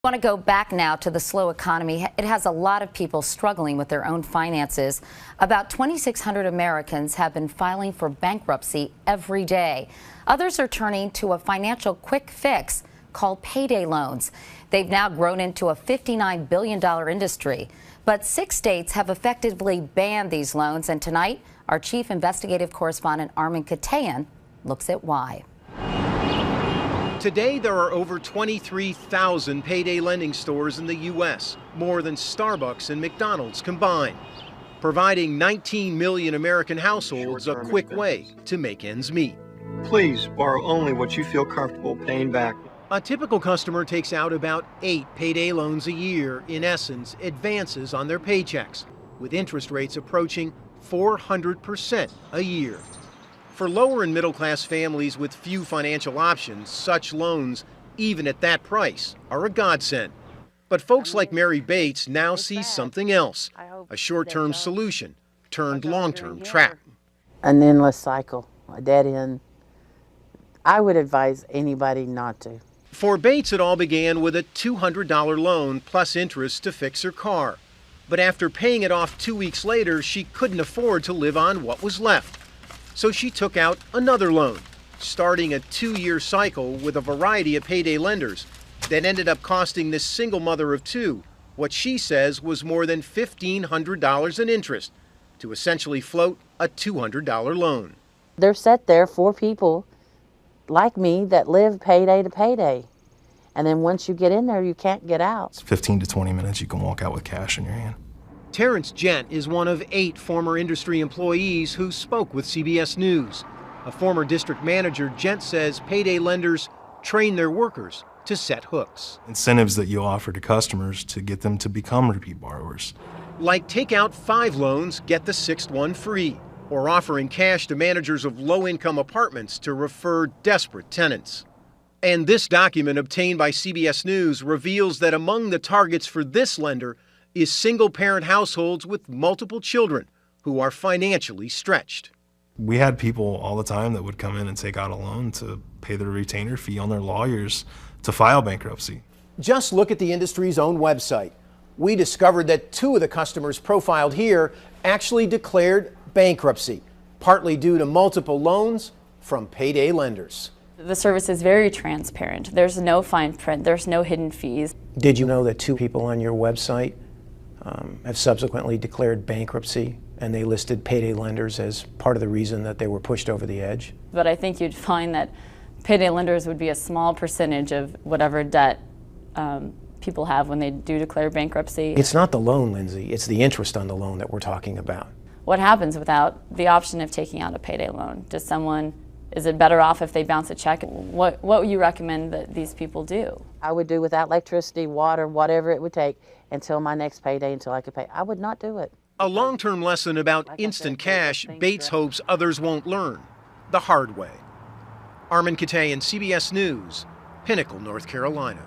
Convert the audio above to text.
I want to go back now to the slow economy. It has a lot of people struggling with their own finances. About 2,600 Americans have been filing for bankruptcy every day. Others are turning to a financial quick fix called payday loans. They've now grown into a $59 billion industry. But 6 states have effectively banned these loans. And tonight, our chief investigative correspondent, Armin Katayan, looks at why. Today, there are over 23,000 payday lending stores in the U.S., more than Starbucks and McDonald's combined, providing 19 million American households a quick way to make ends meet. Please borrow only what you feel comfortable paying back. A typical customer takes out about 8 payday loans a year, in essence, advances on their paychecks, with interest rates approaching 400% a year. For lower and middle class families with few financial options, such loans, even at that price, are a godsend. But folks like Mary Bates now see something else, a short-term solution turned long-term trap. An endless cycle, a dead end. I would advise anybody not to. For Bates, it all began with a $200 loan plus interest to fix her car. But after paying it off 2 weeks later, she couldn't afford to live on what was left. So she took out another loan, starting a 2-year cycle with a variety of payday lenders that ended up costing this single mother of 2 what she says was more than $1,500 in interest to essentially float a $200 loan. They're set there for people like me that live payday to payday. And then once you get in there, you can't get out. It's 15 to 20 minutes, you can walk out with cash in your hand. Terrence Gent is one of 8 former industry employees who spoke with CBS News. A former district manager, Gent says payday lenders train their workers to set hooks. Incentives that you offer to customers to get them to become repeat borrowers. Like take out 5 loans, get the 6th one free, or offering cash to managers of low-income apartments to refer desperate tenants. And this document obtained by CBS News reveals that among the targets for this lender is single-parent households with multiple children who are financially stretched. We had people all the time that would come in and take out a loan to pay their retainer fee on their lawyers to file bankruptcy. Just look at the industry's own website. We discovered that 2 of the customers profiled here actually declared bankruptcy, partly due to multiple loans from payday lenders. The service is very transparent. There's no fine print, there's no hidden fees. Did you know that 2 people on your website have subsequently declared bankruptcy, and they listed payday lenders as part of the reason that they were pushed over the edge? But I think you'd find that payday lenders would be a small percentage of whatever debt people have when they do declare bankruptcy. It's not the loan, Lindsay. It's the interest on the loan that we're talking about. What happens without the option of taking out a payday loan? Is it better off if they bounce a check? What would you recommend that these people do? I would do without electricity, water, whatever it would take until my next payday, until I could pay. I would not do it. A long-term lesson about instant cash Bates hopes others won't learn the hard way. Armin Katayan, CBS News, Pinnacle, North Carolina.